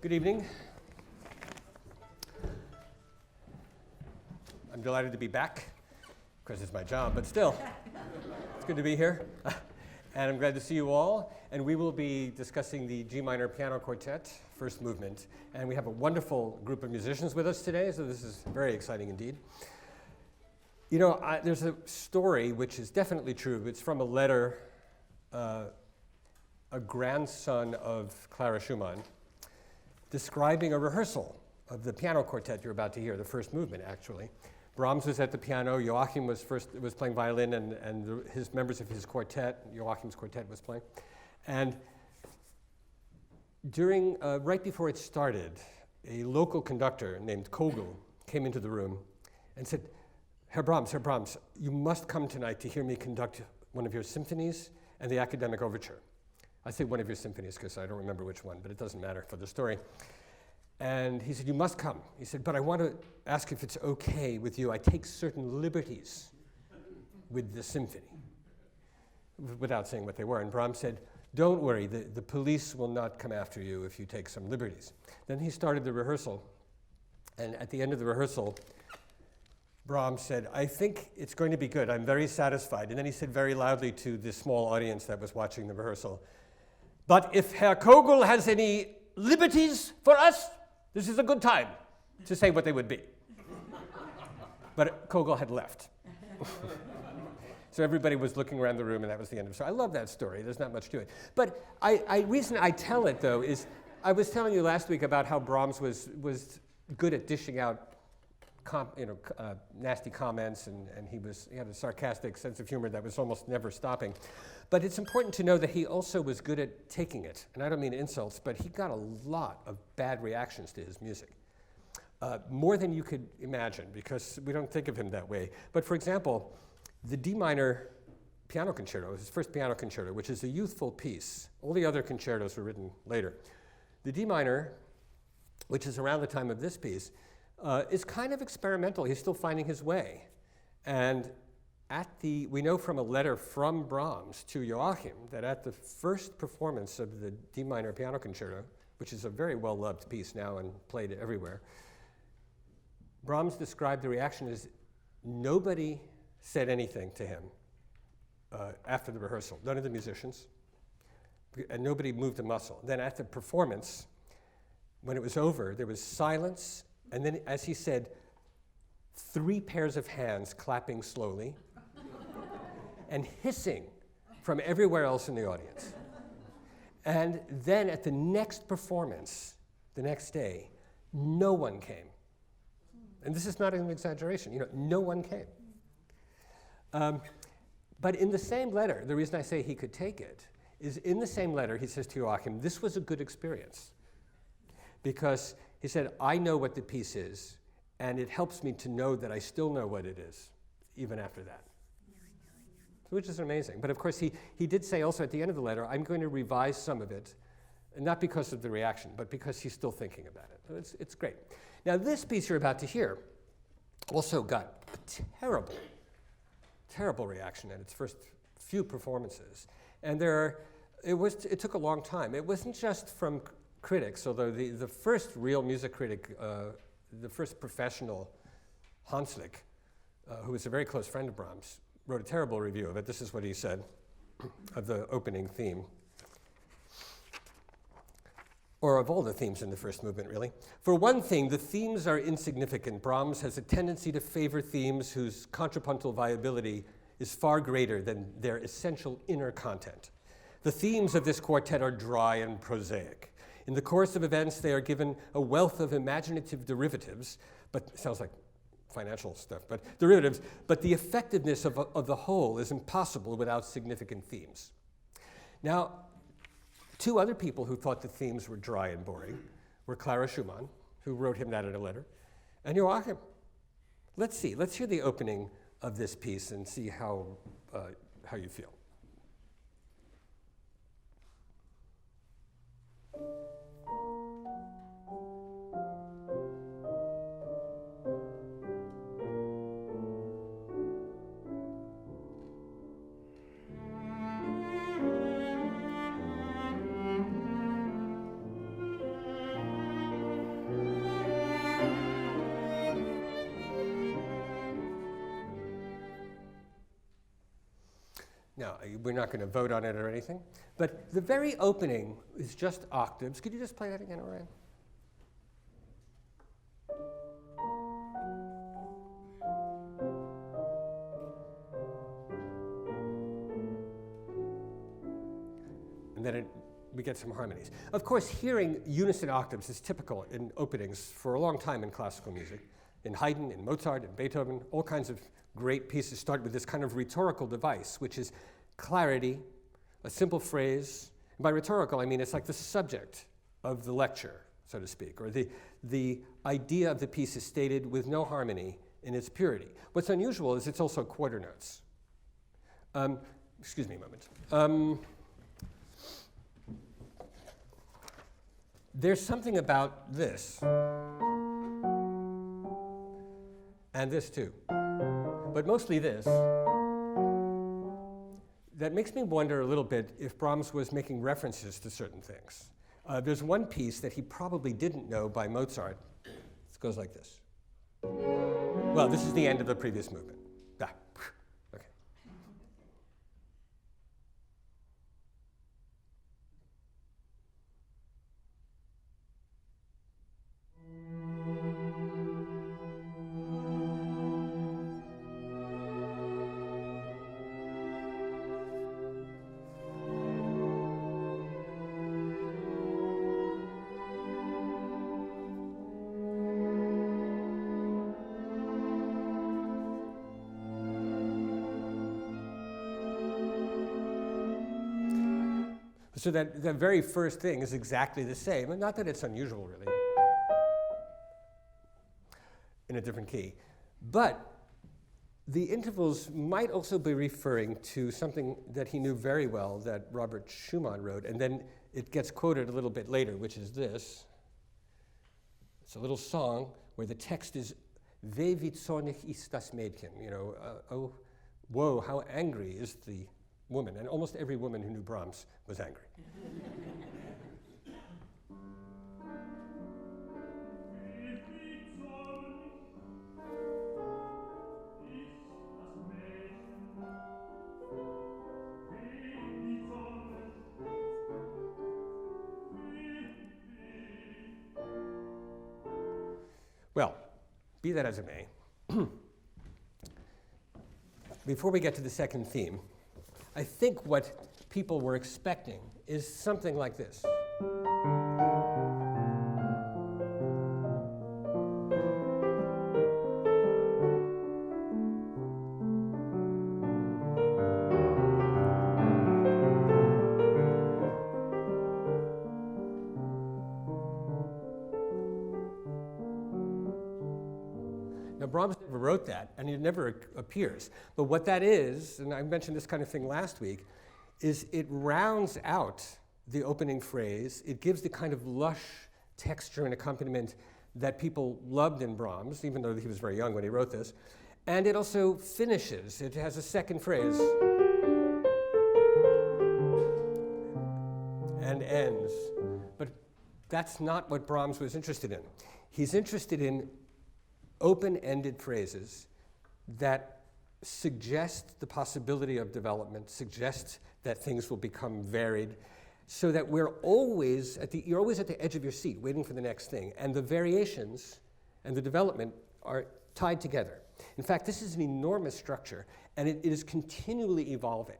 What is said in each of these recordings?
Good evening. I'm delighted to be back. Of course, it's my job, but still, it's good to be here. And I'm glad to see you all. And we will be discussing the G minor piano quartet, first movement. And we have a wonderful group of musicians with us today, so this is very exciting indeed. You know, there's a story which is definitely true. It's from a letter, a grandson of Clara Schumann, describing a rehearsal of the piano quartet you're about to hear, the first movement, actually. Brahms was at the piano, Joachim was playing violin, and his members of his quartet, Joachim's quartet, was playing. And during, right before it started, a local conductor named Kogel came into the room and said, Herr Brahms, you must come tonight to hear me conduct one of your symphonies and the academic overture. I say one of your symphonies because I don't remember which one, but it doesn't matter for the story. And he said, you must come. He said, but I want to ask if it's okay with you. I take certain liberties with the symphony, without saying what they were. And Brahms said, don't worry, the police will not come after you if you take some liberties. Then he started the rehearsal. And at the end of the rehearsal, Brahms said, I think it's going to be good. I'm very satisfied. And then he said very loudly to the small audience that was watching the rehearsal, but if Herr Kogel has any liberties for us, this is a good time to say what they would be. But Kogel had left. So everybody was looking around the room, and that was the end of the story. I love that story. There's not much to it. But reason I tell it, though, is I was telling you last week about how Brahms was good at dishing out nasty comments, and he had a sarcastic sense of humor that was almost never stopping. But it's important to know that he also was good at taking it. And I don't mean insults, but he got a lot of bad reactions to his music. More than you could imagine, because we don't think of him that way. But for example, the D minor piano concerto, his first piano concerto, which is a youthful piece. All the other concertos were written later. The D minor, which is around the time of this piece, is kind of experimental. He's still finding his way. And we know from a letter from Brahms to Joachim that at the first performance of the D minor piano concerto, which is a very well-loved piece now and played everywhere, Brahms described the reaction as nobody said anything to him after the rehearsal, none of the musicians, and nobody moved a muscle. Then at the performance, when it was over, there was silence. And then, as he said, 3 pairs of hands clapping slowly and hissing from everywhere else in the audience. And then at the next performance, the next day, no one came. And this is not an exaggeration. No one came. But in the same letter, the reason I say he could take it is in the same letter, he says to Joachim, this was a good experience. Because he said, I know what the piece is, and it helps me to know that I still know what it is, even after that. Which is amazing. But of course, he did say also at the end of the letter, I'm going to revise some of it, and not because of the reaction, but because he's still thinking about it. So it's great. Now, this piece you're about to hear also got a terrible reaction at its first few performances. And it took a long time. It wasn't just from critics, although the first real music critic, the first professional, Hanslick, who was a very close friend of Brahms, wrote a terrible review of it. This is what he said of the opening theme, or of all the themes in the first movement, really. For one thing, the themes are insignificant. Brahms has a tendency to favor themes whose contrapuntal viability is far greater than their essential inner content. The themes of this quartet are dry and prosaic. In the course of events, they are given a wealth of imaginative derivatives, but it sounds like financial stuff, but derivatives, but the effectiveness of the whole is impossible without significant themes. Now, 2 other people who thought the themes were dry and boring were Clara Schumann, who wrote him that in a letter, and Joachim. Let's hear the opening of this piece and see how you feel. Now, we're not going to vote on it or anything, but the very opening is just octaves. Could you just play that again, Orion? And then we get some harmonies. Of course, hearing unison octaves is typical in openings for a long time in classical music. In Haydn, in Mozart, in Beethoven, all kinds of great pieces start with this kind of rhetorical device, which is clarity, a simple phrase. And by rhetorical, I mean it's like the subject of the lecture, so to speak, or the idea of the piece is stated with no harmony in its purity. What's unusual is it's also quarter notes. Excuse me a moment. There's something about this, and this too, but mostly this, that makes me wonder a little bit if Brahms was making references to certain things. There's one piece that he probably didn't know by Mozart. It goes like this. Well, this is the end of the previous movement. Ah, okay. So that the very first thing is exactly the same, and not that it's unusual, really, in a different key. But the intervals might also be referring to something that he knew very well that Robert Schumann wrote, and then it gets quoted a little bit later, which is this. It's a little song where the text is, "Weh, wie zornig ist das Mädchen," oh, whoa, how angry is the woman. And almost every woman who knew Brahms was angry. Well, be that as it may, before we get to the second theme, I think what people were expecting is something like this. Now, Brahms never wrote that, and it never appears. But what that is, and I mentioned this kind of thing last week, is it rounds out the opening phrase. It gives the kind of lush texture and accompaniment that people loved in Brahms, even though he was very young when he wrote this. And it also finishes. It has a second phrase and ends. But that's not what Brahms was interested in. He's interested in open-ended phrases that suggest the possibility of development, suggest that things will become varied, so that you're always at the edge of your seat, waiting for the next thing, and the variations and the development are tied together. In fact, this is an enormous structure, and it is continually evolving.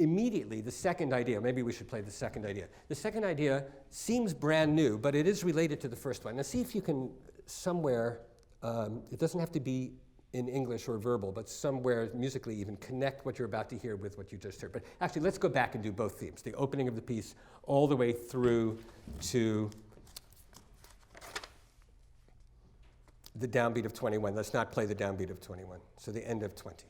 Immediately, the second idea, maybe we should play the second idea. The second idea seems brand new, but it is related to the first one. Now see if you can somewhere, it doesn't have to be in English or verbal, but somewhere musically even connect what you're about to hear with what you just heard. But actually, let's go back and do both themes, the opening of the piece all the way through to the downbeat of 21. Let's not play the downbeat of 21, so the end of 20.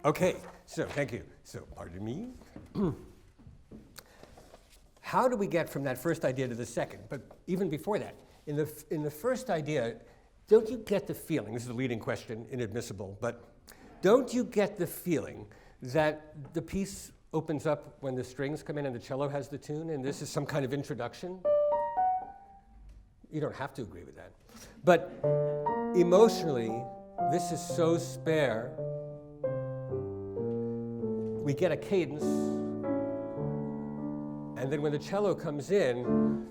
Okay, so thank you. So, pardon me. How do we get from that first idea to the second? But even before that, in the first idea, don't you get the feeling, this is a leading question, inadmissible, but don't you get the feeling that the piece opens up when the strings come in and the cello has the tune, and this is some kind of introduction? You don't have to agree with that. But emotionally, this is so spare. We get a cadence, and then when the cello comes in,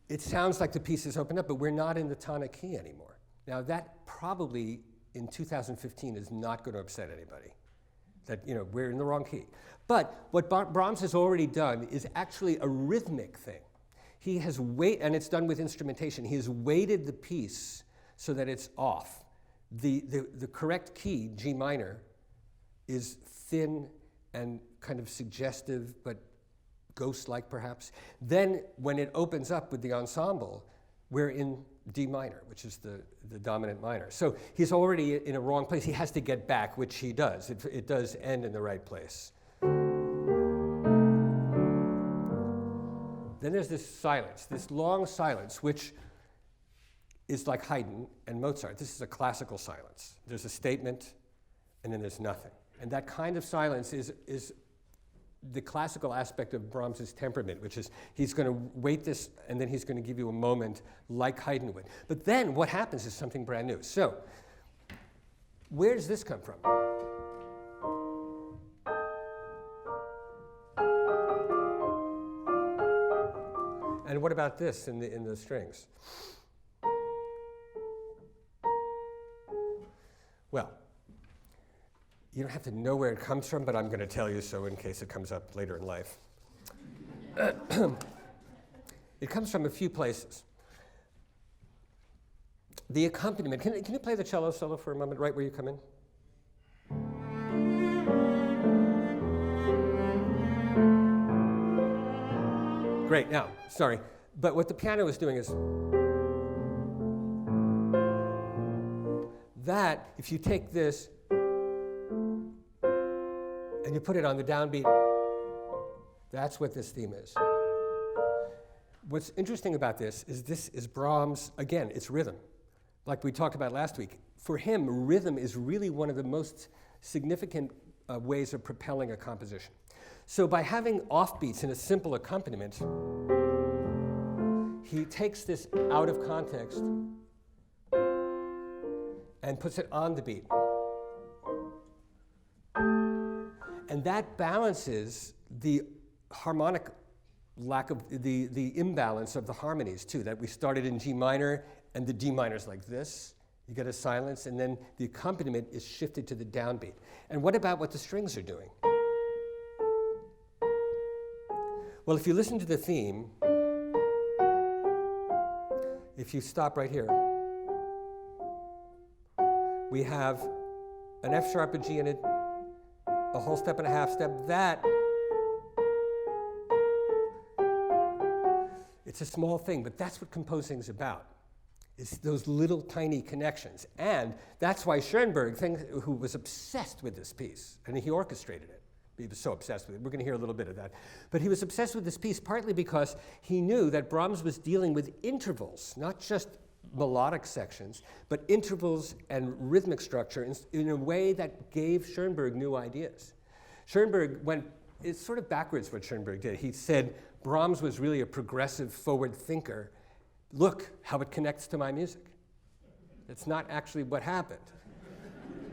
it sounds like the piece is opened up, but we're not in the tonic key anymore. Now that probably in 2015 is not going to upset anybody, that we're in the wrong key. But what Brahms has already done is actually a rhythmic thing. He has and it's done with instrumentation. He has weighted the piece so that it's off. The correct key, G minor, is thin and kind of suggestive, but ghost-like perhaps. Then when it opens up with the ensemble, we're in D minor, which is the dominant minor. So he's already in a wrong place. He has to get back, which he does. It does end in the right place. Then there's this silence, this long silence, which is like Haydn and Mozart. This is a classical silence. There's a statement, and then there's nothing. And that kind of silence is the classical aspect of Brahms's temperament, which is he's going to wait this, and then he's going to give you a moment like Haydn would. But then what happens is something brand new. So where does this come from? And what about this in the strings? Well, you don't have to know where it comes from, but I'm going to tell you so in case it comes up later in life. It comes from a few places. The accompaniment, can you play the cello solo for a moment, right where you come in? Great, now, sorry, but what the piano is doing is that, if you take this and you put it on the downbeat, that's what this theme is. What's interesting about this is Brahms, again, it's rhythm. Like we talked about last week. For him, rhythm is really one of the most significant ways of propelling a composition. So by having offbeats in a simple accompaniment, he takes this out of context and puts it on the beat. And that balances the harmonic lack of the imbalance of the harmonies too, that we started in G minor and the D minor is like this. You get a silence, and then the accompaniment is shifted to the downbeat. And what about what the strings are doing? Well, if you listen to the theme, if you stop right here, we have an F sharp, a G in it, a whole step and a half step. That, it's a small thing, but that's what composing is about. It's those little tiny connections. And that's why Schoenberg, who was obsessed with this piece, and he orchestrated it. He was so obsessed with it. We're going to hear a little bit of that. But he was obsessed with this piece partly because he knew that Brahms was dealing with intervals, not just melodic sections, but intervals and rhythmic structure in a way that gave Schoenberg new ideas. Schoenberg went, it's sort of backwards what Schoenberg did. He said Brahms was really a progressive forward thinker. Look how it connects to my music. That's not actually what happened.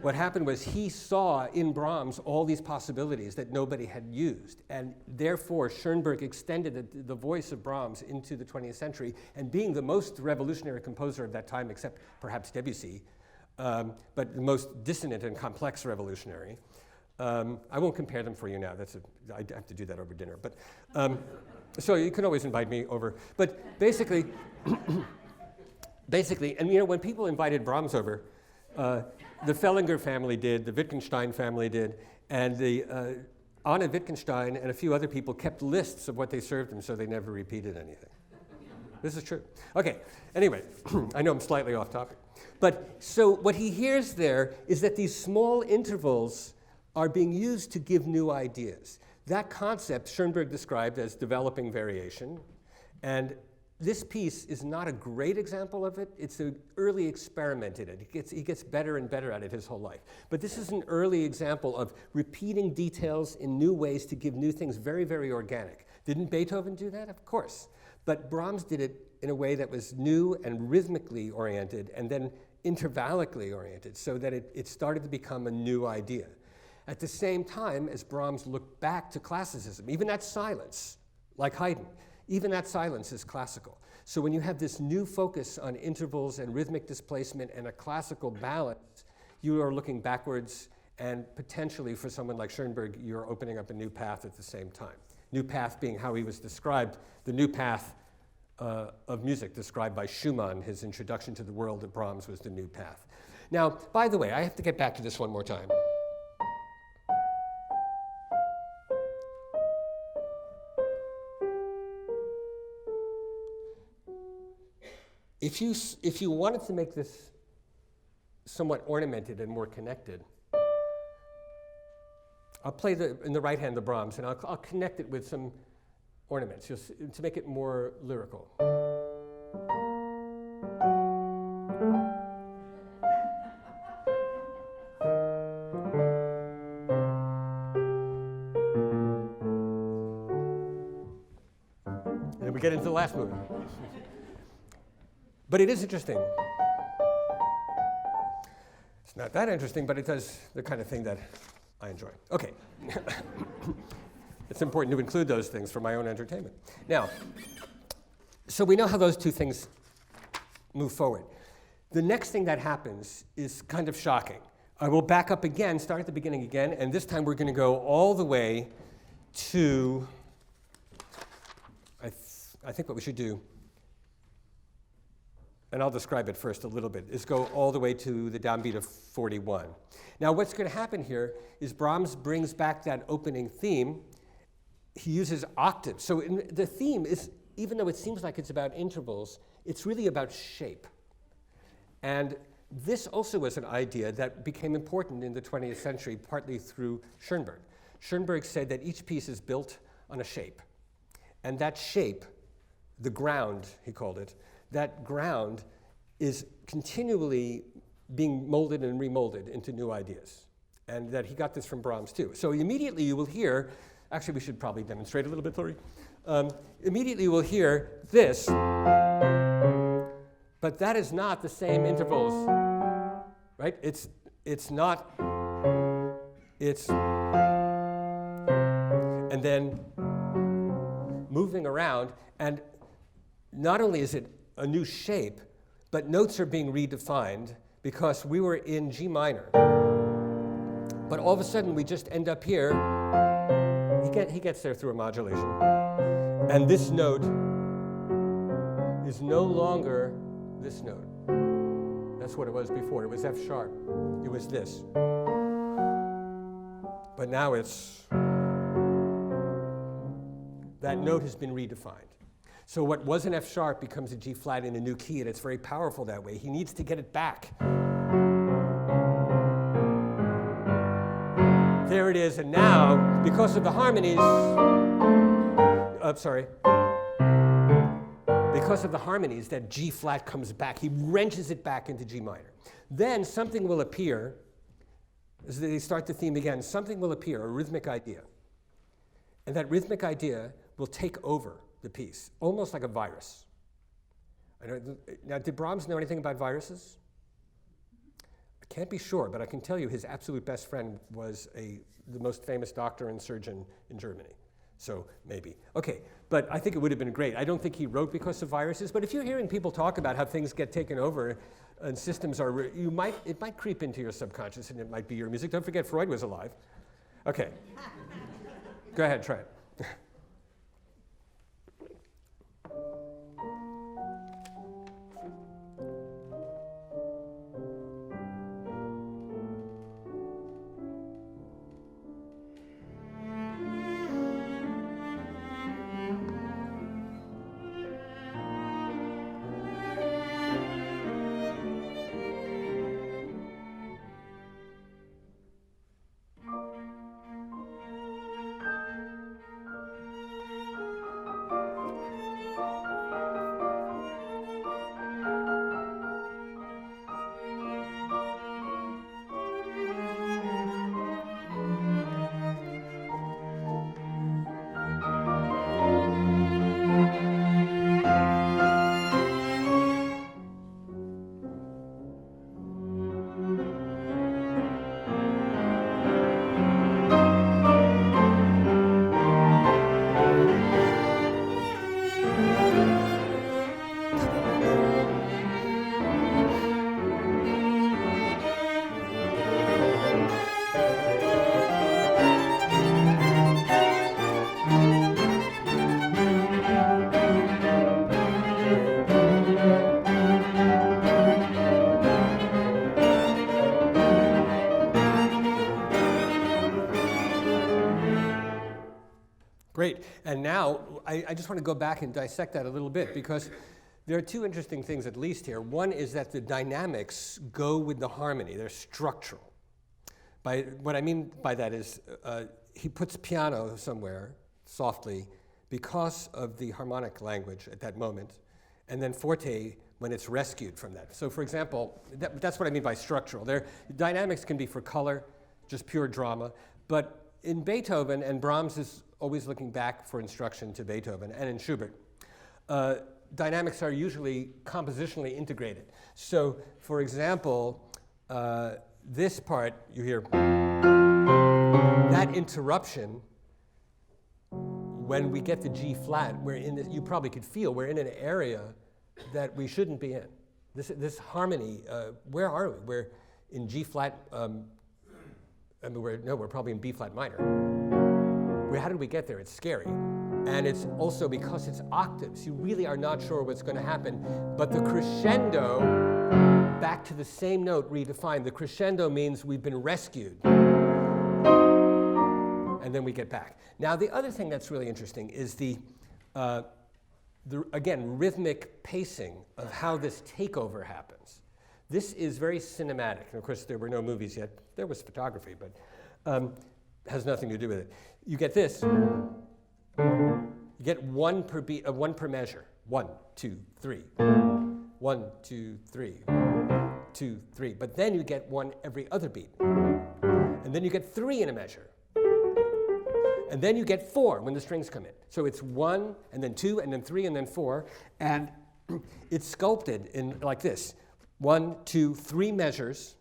What happened was he saw in Brahms all these possibilities that nobody had used, and therefore Schoenberg extended the voice of Brahms into the 20th century, and being the most revolutionary composer of that time, except perhaps Debussy, but the most dissonant and complex revolutionary. I won't compare them for you now. I have to do that over dinner. But so you can always invite me over. But basically, and when people invited Brahms over, the Fellinger family did, the Wittgenstein family did, and the Anna Wittgenstein and a few other people kept lists of what they served him, so they never repeated anything. This is true. Okay, anyway, I know I'm slightly off topic. But so what he hears there is that these small intervals are being used to give new ideas. That concept Schoenberg described as developing variation, and this piece is not a great example of it. It's an early experiment in it. He gets better and better at it his whole life. But this is an early example of repeating details in new ways to give new things very, very organic. Didn't Beethoven do that? Of course. But Brahms did it in a way that was new and rhythmically oriented and then intervallically oriented, so that it started to become a new idea. At the same time as Brahms looked back to classicism, even that silence, like Haydn, even that silence is classical. So when you have this new focus on intervals and rhythmic displacement and a classical balance, you are looking backwards, and potentially for someone like Schoenberg, you're opening up a new path at the same time. New path being how he was described, the new path of music described by Schumann, his introduction to the world of Brahms was the new path. Now, by the way, I have to get back to this one more time. If you wanted to make this somewhat ornamented and more connected, I'll play in the right hand the Brahms, and I'll connect it with some ornaments to make it more lyrical. And then we get into the last movement. But it is interesting. It's not that interesting, but it does the kind of thing that I enjoy. Okay. It's important to include those things for my own entertainment. Now, so we know how those two things move forward. The next thing that happens is kind of shocking. I will back up again, start at the beginning again, and this time we're going to go all the way to, I think what we should do, and I'll describe it first a little bit, is go all the way to the downbeat of 41. Now what's going to happen here is Brahms brings back that opening theme. He uses octaves. So the theme is, even though it seems like it's about intervals, it's really about shape. And this also was an idea that became important in the 20th century, partly through Schoenberg. Schoenberg said that each piece is built on a shape. And that shape, the ground, he called it, that ground is continually being molded and remolded into new ideas. And that he got this from Brahms too. So immediately you will hear, actually we should probably demonstrate a little bit, Tori. Immediately you will hear this, but that is not the same intervals, right? It's not, it's, and then moving around, and not only is it a new shape, but notes are being redefined because we were in G minor. But all of a sudden we just end up here. He gets there through a modulation. And this note is no longer this note. That's what it was before. It was F sharp. It was this. But now it's, that note has been redefined. So what was an F sharp becomes a G flat in a new key, and it's very powerful that way. He needs to get it back. There it is, and now, because of the harmonies, because of the harmonies, that G flat comes back. He wrenches it back into G minor. Then something will appear, as they start the theme again, something will appear, a rhythmic idea. And that rhythmic idea will take over the piece, almost like a virus. Now, did Brahms know anything about viruses? I can't be sure, but I can tell you his absolute best friend was the most famous doctor and surgeon in Germany. So maybe. Okay, but I think it would have been great. I don't think he wrote because of viruses, but if you're hearing people talk about how things get taken over and systems are, it might creep into your subconscious and it might be your music. Don't forget Freud was alive. Okay, go ahead, try it. Great. And now I just want to go back and dissect that a little bit, because there are two interesting things at least here. One is that the dynamics go with the harmony. They're structural. What I mean by that is he puts piano somewhere softly because of the harmonic language at that moment, and then forte when it's rescued from that. So for example, that's what I mean by structural. Dynamics can be for color, just pure drama, but in Beethoven, and Brahms is always looking back for instruction to Beethoven, and in Schubert, dynamics are usually compositionally integrated. So for example, this part, you hear that interruption. When we get the G flat, you probably could feel we're in an area that we shouldn't be in. This harmony, where are we? We're in G flat. We're probably in B flat minor. How did we get there? It's scary. And it's also because it's octaves. You really are not sure what's going to happen. But the crescendo, back to the same note redefined. The crescendo means we've been rescued. And then we get back. Now, the other thing that's really interesting is again, rhythmic pacing of how this takeover happens. This is very cinematic. And of course, there were no movies yet. There was photography, but has nothing to do with it. You get this. You get one per beat, one per measure. 1, 2, 3. 1, 2, 3. 2, 3. But then you get one every other beat. And then you get 3 in a measure. And then you get 4 when the strings come in. So it's 1, and then 2, and then 3, and then 4. And it's sculpted in like this. 1, 2, 3 measures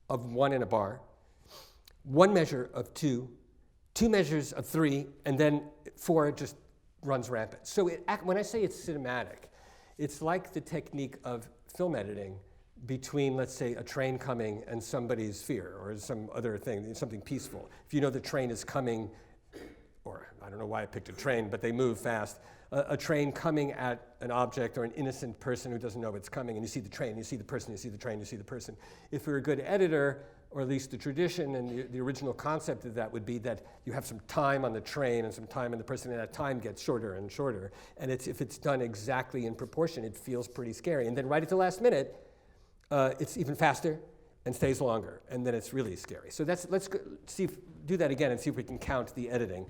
of 1 in a bar. 1 measure of 2. 2 measures of 3, and then 4 just runs rampant. So when I say it's cinematic, it's like the technique of film editing between, let's say, a train coming and somebody's fear, or some other thing, something peaceful. If you know the train is coming, or I don't know why I picked a train, but they move fast. A train coming at an object or an innocent person who doesn't know it's coming, and you see the train, you see the person, you see the train, you see the person. If you're a good editor, or at least the tradition and the original concept of that would be that you have some time on the train and some time on the person, and that time gets shorter and shorter. And if it's done exactly in proportion, it feels pretty scary. And then right at the last minute, it's even faster and stays longer, and then it's really scary. So let's do that again and see if we can count the editing.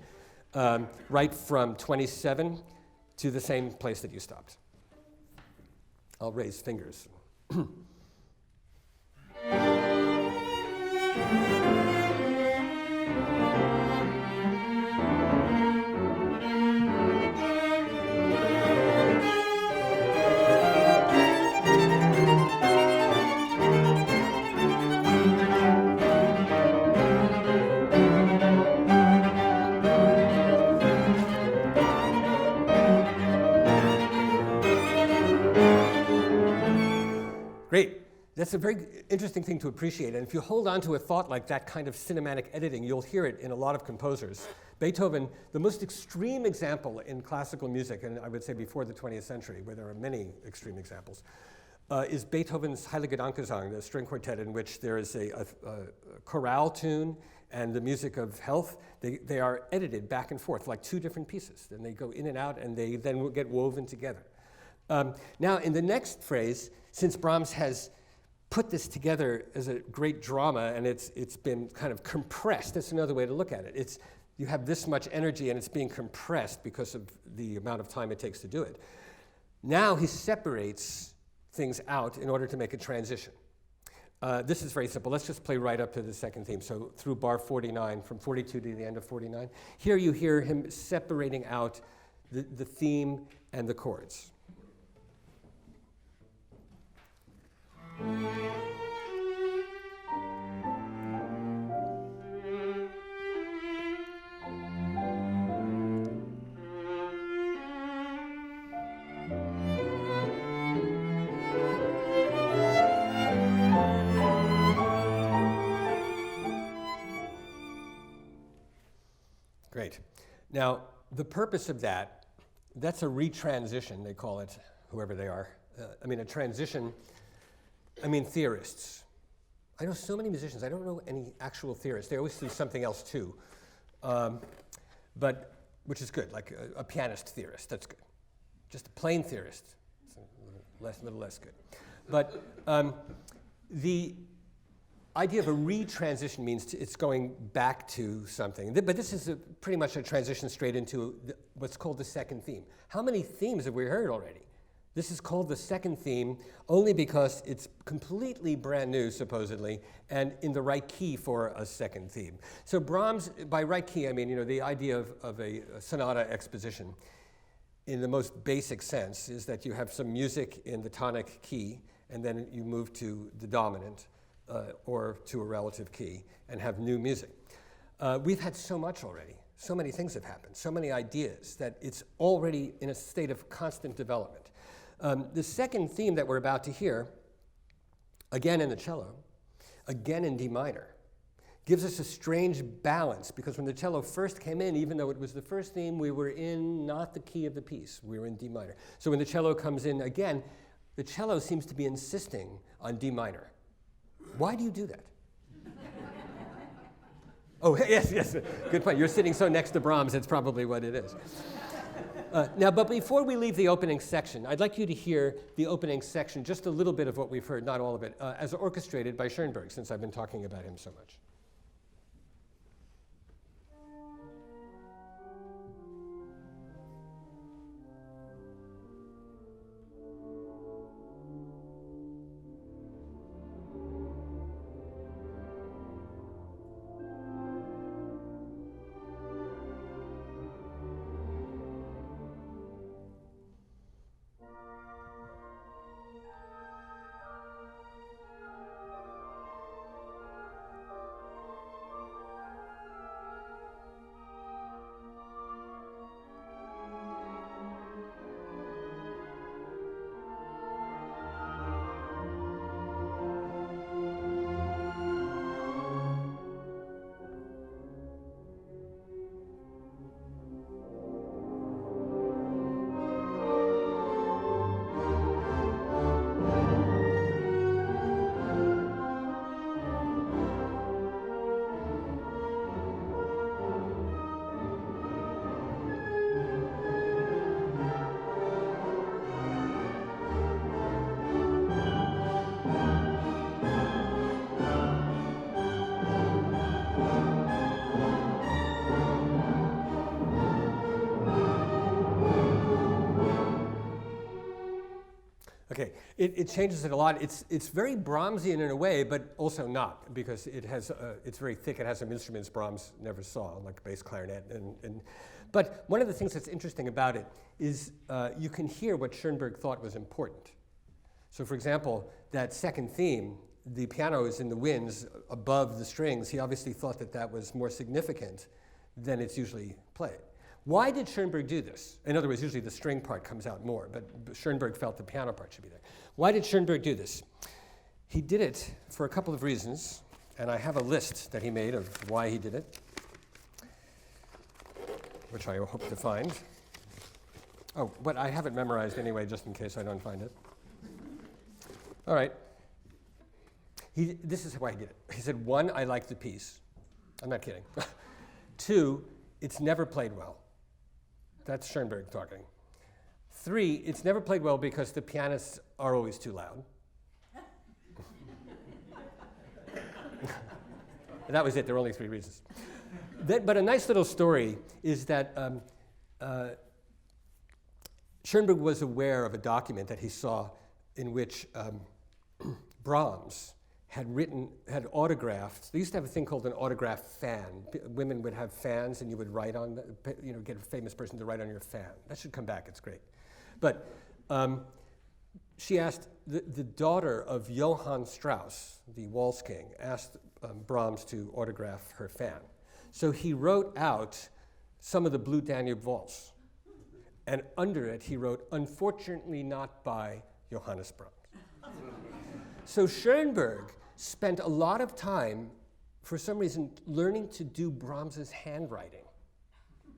Right from 27 to the same place that you stopped. I'll raise fingers. Great. That's a very interesting thing to appreciate. And if you hold on to a thought like that kind of cinematic editing, you'll hear it in a lot of composers. Beethoven, the most extreme example in classical music, and I would say before the 20th century, where there are many extreme examples, is Beethoven's Heilige Dankgesang, the string quartet in which there is a chorale tune and the music of health. They are edited back and forth like two different pieces. Then they go in and out, and they then get woven together. Now, in the next phrase, since Brahms has put this together as a great drama, and it's been kind of compressed, that's another way to look at it. You have this much energy, and it's being compressed because of the amount of time it takes to do it. Now he separates things out in order to make a transition. This is very simple. Let's just play right up to the second theme. So through bar 49, from 42 to the end of 49. Here you hear him separating out the theme and the chords. Great. Now, the purpose of that's a retransition, they call it, whoever they are. A transition, theorists. I know so many musicians, I don't know any actual theorists. They always see something else too. But which is good, like a pianist theorist, that's good. Just a plain theorist, it's a little less good. But the idea of a retransition means it's going back to something. But this is pretty much a transition straight into what's called the second theme. How many themes have we heard already? This is called the second theme only because it's completely brand new, supposedly, and in the right key for a second theme. So Brahms, by right key, I mean, the idea of a sonata exposition in the most basic sense is that you have some music in the tonic key, and then you move to the dominant or to a relative key and have new music. We've had so much already. So many things have happened, so many ideas that it's already in a state of constant development. The second theme that we're about to hear, again in the cello, again in D minor, gives us a strange balance, because when the cello first came in, even though it was the first theme, we were in not the key of the piece, we were in D minor. So when the cello comes in again, the cello seems to be insisting on D minor. Why do you do that? Oh, yes, good point. You're sitting so next to Brahms, that's probably what it is. Now, but before we leave the opening section, I'd like you to hear the opening section, just a little bit of what we've heard, not all of it, as orchestrated by Schoenberg, since I've been talking about him so much. Okay, it changes it a lot. It's very Brahmsian in a way, but also not, because it's very thick. It has some instruments Brahms never saw, like bass clarinet. But one of the things that's interesting about it is you can hear what Schoenberg thought was important. So for example, that second theme, the piano is in the winds above the strings. He obviously thought that that was more significant than it's usually played. Why did Schoenberg do this? In other words, usually the string part comes out more, but Schoenberg felt the piano part should be there. Why did Schoenberg do this? He did it for a couple of reasons, and I have a list that he made of why he did it, which I hope to find. Oh, but I have it memorized anyway, just in case I don't find it. All right. This is why he did it. He said, 1, I like the piece. I'm not kidding. 2, it's never played well. That's Schoenberg talking. 3, it's never played well because the pianists are always too loud. That was it. There were only 3 reasons. But a nice little story is that Schoenberg was aware of a document that he saw in which Brahms had autographed. They used to have a thing called an autograph fan. Women would have fans, and you would write on, get a famous person to write on your fan. That should come back. It's great. But she asked, the daughter of Johann Strauss, the Waltz King, asked Brahms to autograph her fan. So he wrote out some of the Blue Danube Waltz. And under it, he wrote, "Unfortunately not by Johannes Brahms." So Schoenberg spent a lot of time, for some reason, learning to do Brahms's handwriting.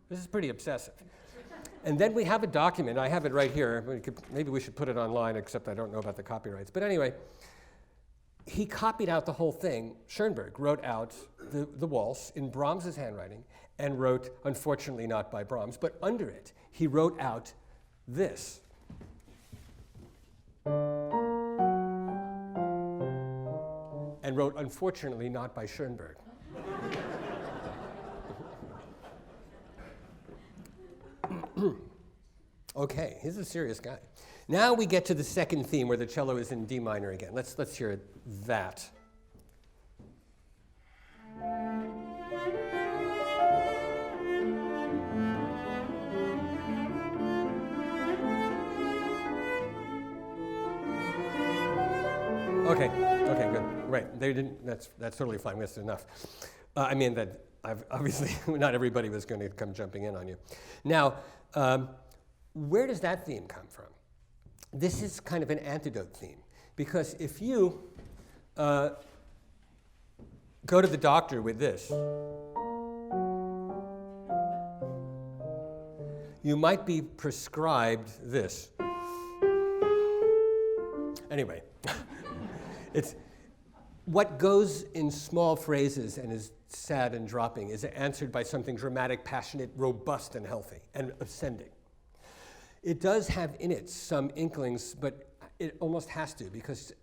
This is pretty obsessive. And then we have a document. I have it right here. Maybe we should put it online, except I don't know about the copyrights. But anyway, he copied out the whole thing. Schoenberg wrote out the waltz in Brahms's handwriting and wrote, unfortunately not by Brahms, but under it, he wrote out this. And wrote, unfortunately not by Schoenberg. Okay, he's a serious guy. Now we get to the second theme where the cello is in D minor again. Let's hear that. Okay, good. Right, they didn't. That's totally fine. That's enough. I mean that obviously not everybody was going to come jumping in on you. Now, where does that theme come from? This is kind of an antidote theme, because if you go to the doctor with this, you might be prescribed this. Anyway, it's what goes in small phrases and is sad and dropping is answered by something dramatic, passionate, robust, and healthy, and ascending. It does have in it some inklings, but it almost has to, because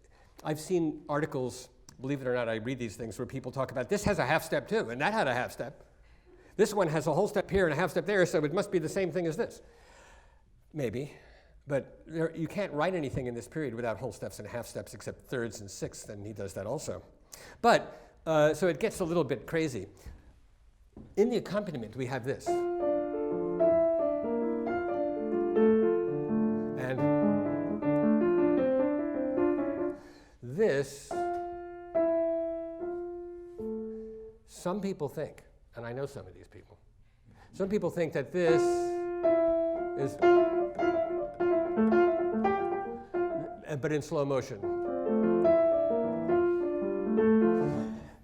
I've seen articles, believe it or not, I read these things where people talk about this has a half step too, and that had a half step. This one has a whole step here and a half step there, so it must be the same thing as this. Maybe, but you can't write anything in this period without whole steps and half steps except thirds and sixths, and he does that also. But, so it gets a little bit crazy. In the accompaniment, we have this. And this, some people think, and I know some of these people, some people think that this is, but in slow motion.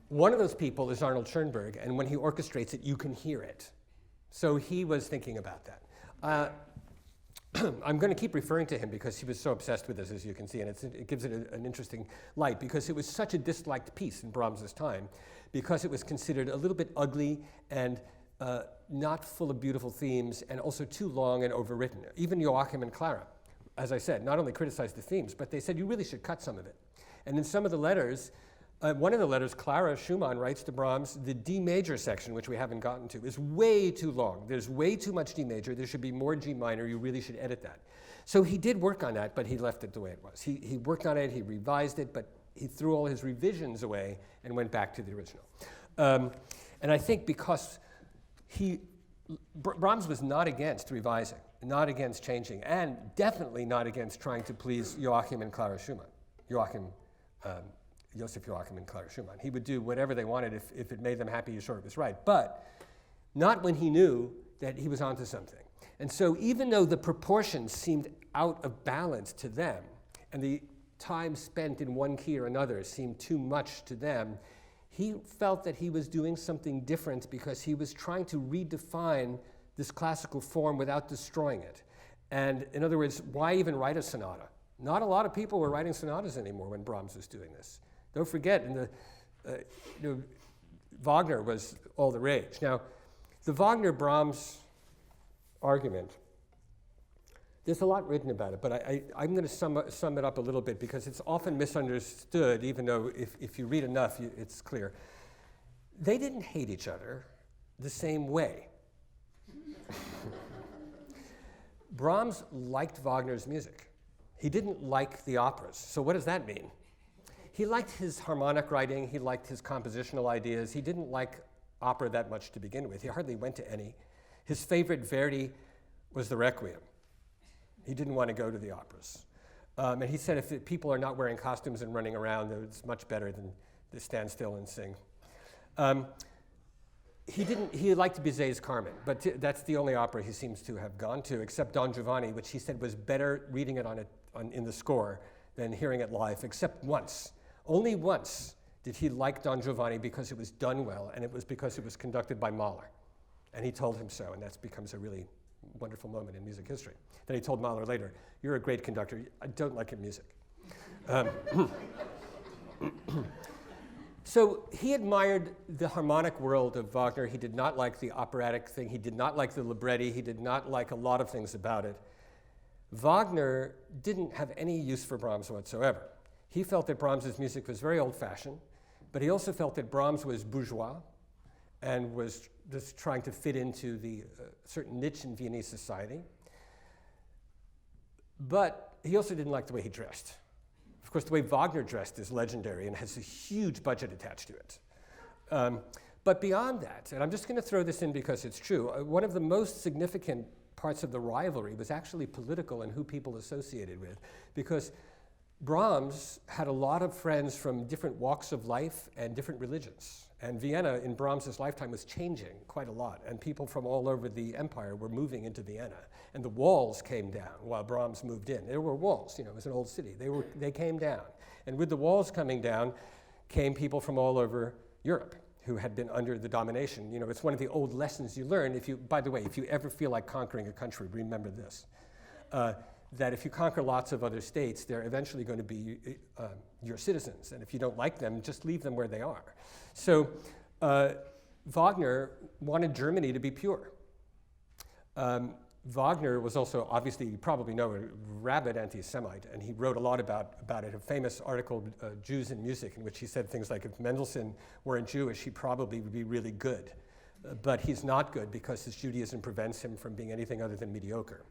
One of those people is Arnold Schoenberg, and when he orchestrates it, you can hear it. So he was thinking about that. I'm going to keep referring to him because he was so obsessed with this, as you can see, and it gives it an interesting light, because it was such a disliked piece in Brahms's time, because it was considered a little bit ugly and not full of beautiful themes, and also too long and overwritten. Even Joachim and Clara, as I said, not only criticized the themes, but they said you really should cut some of it. And in some of the letters, one of the letters, Clara Schumann writes to Brahms, the D major section, which we haven't gotten to, is way too long. There's way too much D major. There should be more G minor. You really should edit that. So he did work on that, but he left it the way it was. He worked on it, he revised it, but he threw all his revisions away and went back to the original. And I think because Brahms was not against revising, not against changing, and definitely not against trying to please Joachim and Clara Schumann. Joseph Joachim and Clara Schumann. He would do whatever they wanted if it made them happy, he sure it was right. But not when he knew that he was onto something. And so even though the proportions seemed out of balance to them, and the time spent in one key or another seemed too much to them, he felt that he was doing something different because he was trying to redefine this classical form without destroying it. And in other words, why even write a sonata? Not a lot of people were writing sonatas anymore when Brahms was doing this. Don't forget, Wagner was all the rage. Now, the Wagner-Brahms argument, there's a lot written about it, but I'm going to sum it up a little bit because it's often misunderstood, even though if you read enough, it's clear. They didn't hate each other the same way. Brahms liked Wagner's music. He didn't like the operas. So what does that mean? He liked his harmonic writing. He liked his compositional ideas. He didn't like opera that much to begin with. He hardly went to any. His favorite Verdi was the Requiem. He didn't want to go to the operas. And he said if people are not wearing costumes and running around, it's much better than to stand still and sing. He liked Bizet's Carmen, but that's the only opera he seems to have gone to, except Don Giovanni, which he said was better reading it in the score than hearing it live, except once. Only once did he like Don Giovanni because it was done well, and it was because it was conducted by Mahler. And he told him so, and that becomes a really wonderful moment in music history. Then he told Mahler later, "You're a great conductor. I don't like your music." So he admired the harmonic world of Wagner. He did not like the operatic thing. He did not like the libretti. He did not like a lot of things about it. Wagner didn't have any use for Brahms whatsoever. He felt that Brahms's music was very old-fashioned, but he also felt that Brahms was bourgeois and was just trying to fit into the certain niche in Viennese society. But he also didn't like the way he dressed. Of course, the way Wagner dressed is legendary and has a huge budget attached to it. But beyond that, and I'm just going to throw this in because it's true, one of the most significant parts of the rivalry was actually political and who people associated with, because Brahms had a lot of friends from different walks of life and different religions. And Vienna in Brahms's lifetime was changing quite a lot, and people from all over the empire were moving into Vienna. And the walls came down while Brahms moved in. There were walls, you know, it was an old city. They came down. And with the walls coming down came people from all over Europe who had been under the domination. You know, it's one of the old lessons you learn. If you, by the way, if you ever feel like conquering a country, remember this. That if you conquer lots of other states, they're eventually going to be your citizens. And if you don't like them, just leave them where they are. So Wagner wanted Germany to be pure. Wagner was also, obviously, you probably know, a rabid anti-Semite, and he wrote a lot about it. A famous article, Jews in Music, in which he said things like, if Mendelssohn weren't Jewish, he probably would be really good. But he's not good because his Judaism prevents him from being anything other than mediocre.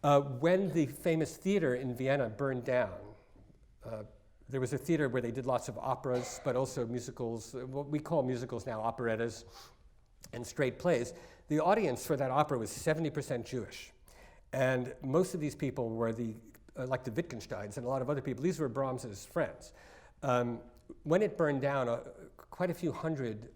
When the famous theater in Vienna burned down, there was a theater where they did lots of operas, but also musicals, what we call musicals now, operettas, and straight plays. The audience for that opera was 70% Jewish. And most of these people were like the Wittgensteins and a lot of other people. These were Brahms's friends. When it burned down, quite a few hundred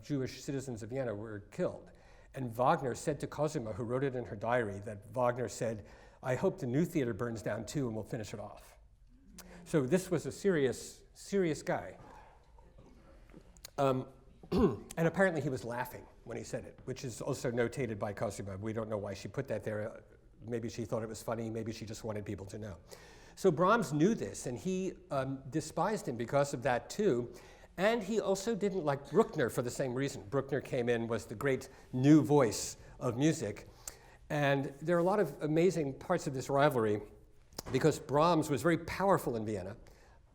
Jewish citizens of Vienna were killed. And Wagner said to Cosima, who wrote it in her diary, that Wagner said, I hope the new theater burns down too and we'll finish it off. So this was a serious, serious guy. And apparently he was laughing when he said it, which is also notated by Cosima. We don't know why she put that there. Maybe she thought it was funny, maybe she just wanted people to know. So Brahms knew this, and he despised him because of that too. And he also didn't like Bruckner for the same reason. Bruckner came in, was the great new voice of music. And there are a lot of amazing parts of this rivalry because Brahms was very powerful in Vienna.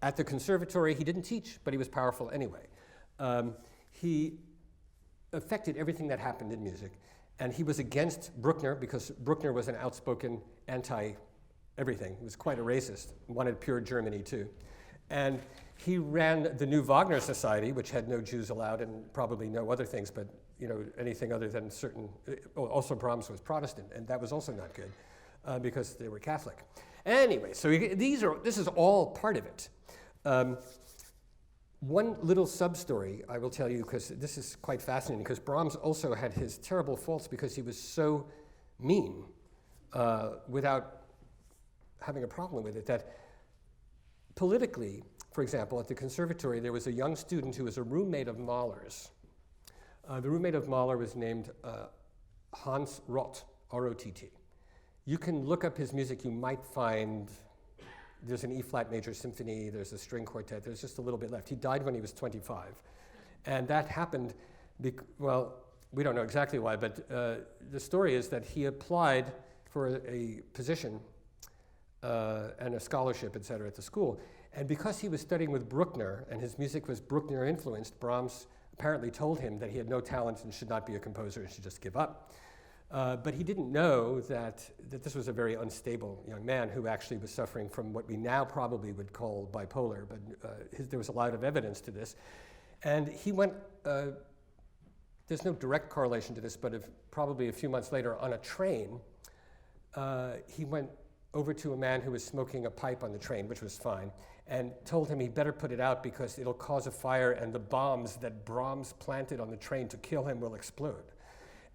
At the conservatory, he didn't teach, but he was powerful anyway. He affected everything that happened in music. And he was against Bruckner because Bruckner was an outspoken anti-everything. He was quite a racist, wanted pure Germany too. And he ran the New Wagner Society, which had no Jews allowed and probably no other things, but you know, anything other than certain, also Brahms was Protestant, and that was also not good because they were Catholic. Anyway, so this is all part of it. One little sub-story I will tell you, because this is quite fascinating, because Brahms also had his terrible faults because he was so mean without having a problem with it, that politically, for example, at the conservatory, there was a young student who was a roommate of Mahler's. The roommate of Mahler was named Hans Rott, R-O-T-T. You can look up his music, you might find there's an E-flat major symphony, there's a string quartet, there's just a little bit left. He died when he was 25. And that happened, well, we don't know exactly why, but the story is that he applied for a position and a scholarship, et cetera, at the school. And because he was studying with Bruckner, and his music was Bruckner influenced, Brahms apparently told him that he had no talent and should not be a composer and should just give up. But he didn't know that this was a very unstable young man who actually was suffering from what we now probably would call bipolar, but there was a lot of evidence to this. And he went, there's no direct correlation to this, but probably a few months later on a train, he went over to a man who was smoking a pipe on the train, which was fine, and told him he better put it out because it'll cause a fire and the bombs that Brahms planted on the train to kill him will explode.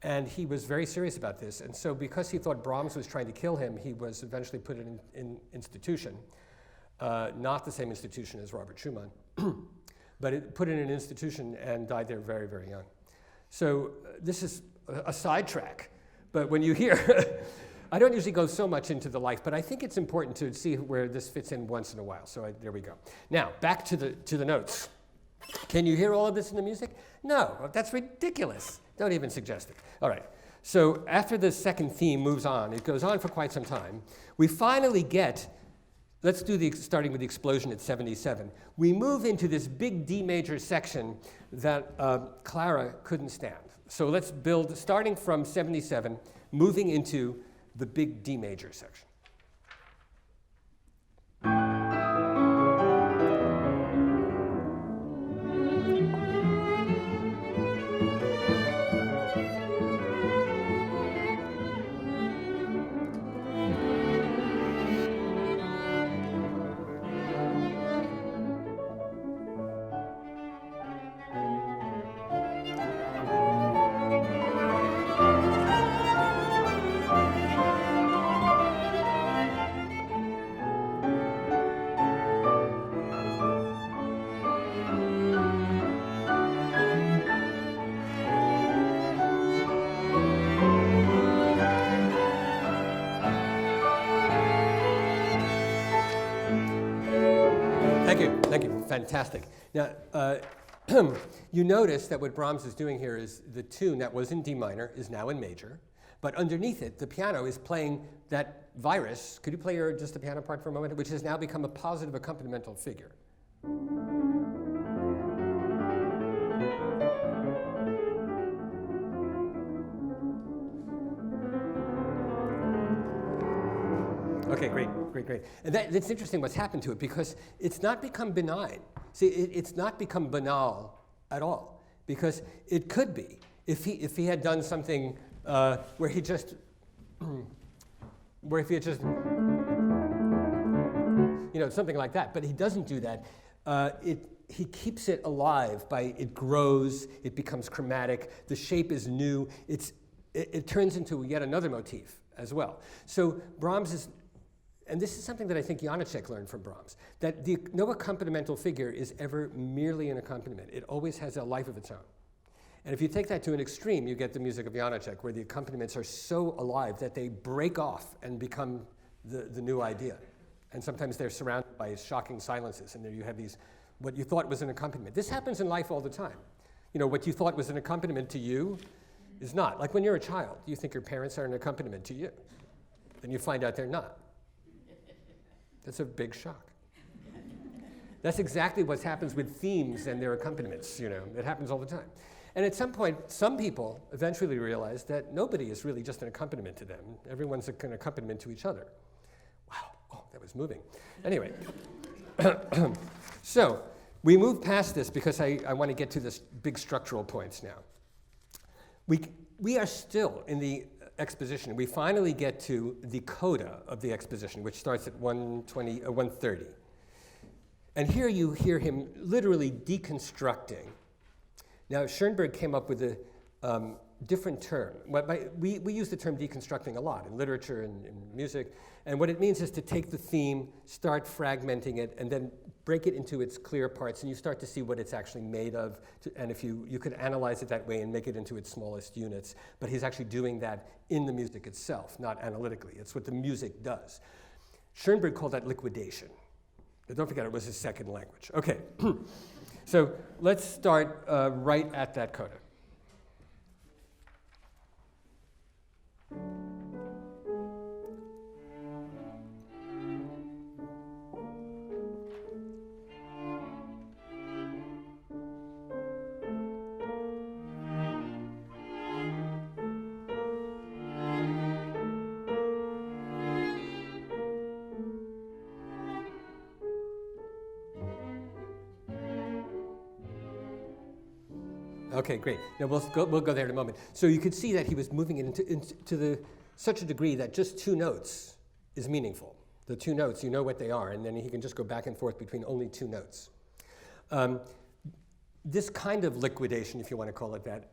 And he was very serious about this. And so because he thought Brahms was trying to kill him, he was eventually put in institution, not the same institution as Robert Schumann, but put in an institution and died there very, very young. So this is a sidetrack. But when you hear, I don't usually go so much into the life, but I think it's important to see where this fits in once in a while. So there we go. Now, back to the notes. Can you hear all of this in the music? No, that's ridiculous. Don't even suggest it. All right. So after the second theme moves on, it goes on for quite some time. We finally get, let's do starting with the explosion at 77. We move into this big D major section that Clara couldn't stand. So let's build, starting from 77, moving into the big D major section. Thank you. Fantastic. Now, you notice that what Brahms is doing here is the tune that was in D minor is now in major, but underneath it, the piano is playing that virus. Could you play just the piano part for a moment? Which has now become a positive accompanimental figure. Okay, great. And that's interesting what's happened to it, because it's not become benign. See, it's not become banal at all, because it could be if he had done something where he just, something like that. But he doesn't do that. He keeps it alive by it grows, it becomes chromatic, the shape is new, it turns into yet another motif as well. So Brahms is. And this is something that I think Janáček learned from Brahms, that no accompanimental figure is ever merely an accompaniment. It always has a life of its own. And if you take that to an extreme, you get the music of Janáček, where the accompaniments are so alive that they break off and become the new idea. And sometimes they're surrounded by shocking silences, and there you have what you thought was an accompaniment. This happens in life all the time. What you thought was an accompaniment to you is not. Like when you're a child, you think your parents are an accompaniment to you. Then you find out they're not. That's a big shock. That's exactly what happens with themes and their accompaniments. It happens all the time. And at some point, some people eventually realize that nobody is really just an accompaniment to them. Everyone's an accompaniment to each other. Wow, oh, that was moving. Anyway, so we move past this because I want to get to this big structural points now. We are still in the exposition. We finally get to the coda of the exposition, which starts at 130. And here you hear him literally deconstructing. Now, Schoenberg came up with a different term. We use the term deconstructing a lot in literature and in music. And what it means is to take the theme, start fragmenting it, and then break it into its clear parts, and you start to see what it's actually made of. And if you could analyze it that way and make it into its smallest units. But he's actually doing that in the music itself, not analytically. It's what the music does. Schoenberg called that liquidation. But don't forget, it was his second language. Okay, so let's start right at that coda. Okay, great. Now we'll go there in a moment. So you could see that he was moving it into such a degree that just two notes is meaningful. The two notes, you know what they are, and then he can just go back and forth between only two notes. This kind of liquidation, if you want to call it that,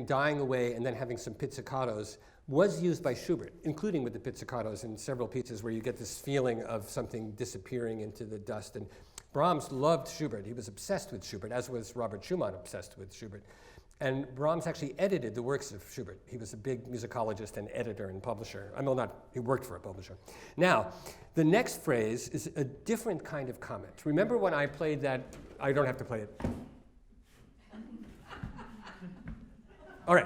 dying away and then having some pizzicatos, was used by Schubert, including with the pizzicatos in several pieces where you get this feeling of something disappearing into the dust. And Brahms loved Schubert. He was obsessed with Schubert, as was Robert Schumann obsessed with Schubert. And Brahms actually edited the works of Schubert. He was a big musicologist and editor and publisher. I mean, he worked for a publisher. Now, the next phrase is a different kind of comment. Remember when I played that? I don't have to play it. All right.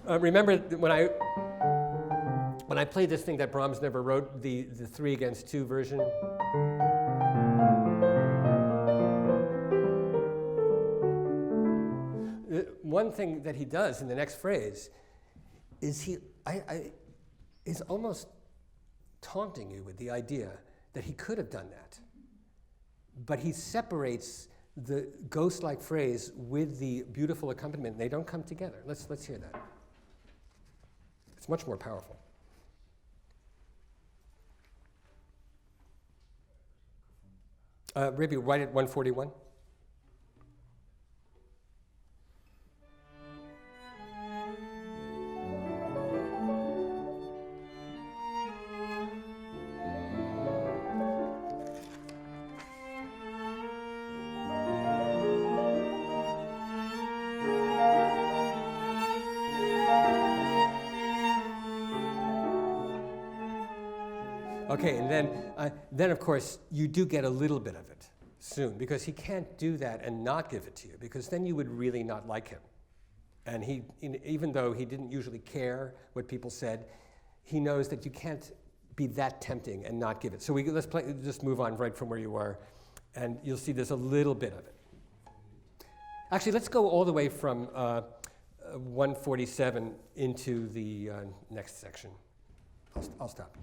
Remember when I played this thing that Brahms never wrote, the 3-against-2 version? One thing that he does in the next phrase is he's almost taunting you with the idea that he could have done that. But he separates the ghost-like phrase with the beautiful accompaniment, and they don't come together. Let's hear that. It's much more powerful. Maybe right at 141. Okay, and then of course you do get a little bit of it soon, because he can't do that and not give it to you, because then you would really not like him. And even though he didn't usually care what people said, he knows that you can't be that tempting and not give it. So let's just move on right from where you are, and you'll see there's a little bit of it. Actually, let's go all the way from 147 into the next section. I'll stop.